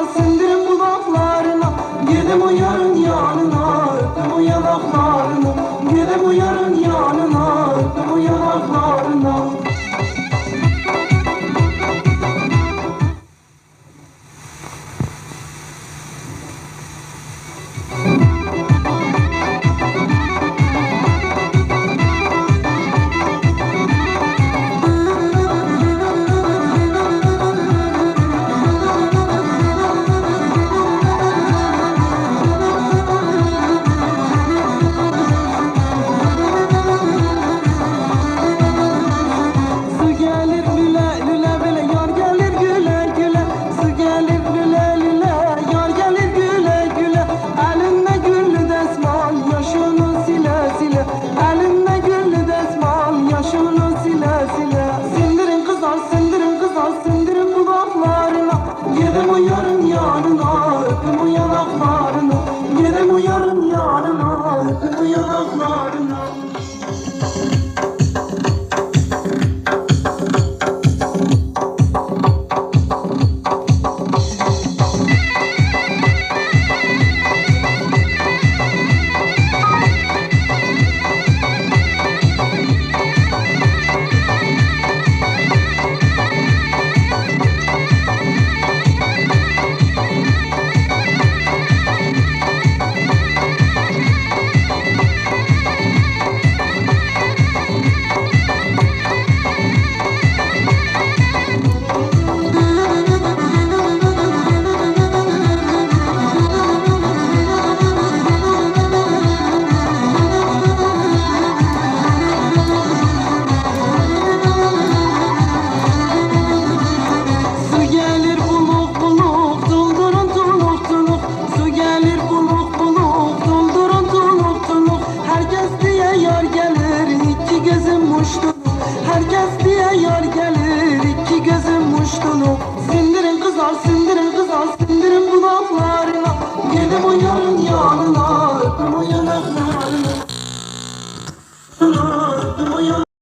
sindirin kulaklarına. Gidem o yarın yanına, öptüm o yanaklarını. Gidem o yarın yanına, öptüm o yanaklarına. Gidem o yarın yanına, öpüm o yanaklarını. Gidem o yarın yanına, öpüm o yanaklarını. Herkes diye yar gelir, iki gözüm muştunu. Sindirin kızar, sindirin kızar, sindirin kulaklarına. Gidem o yarın yanına, öpüm o yanaklarına.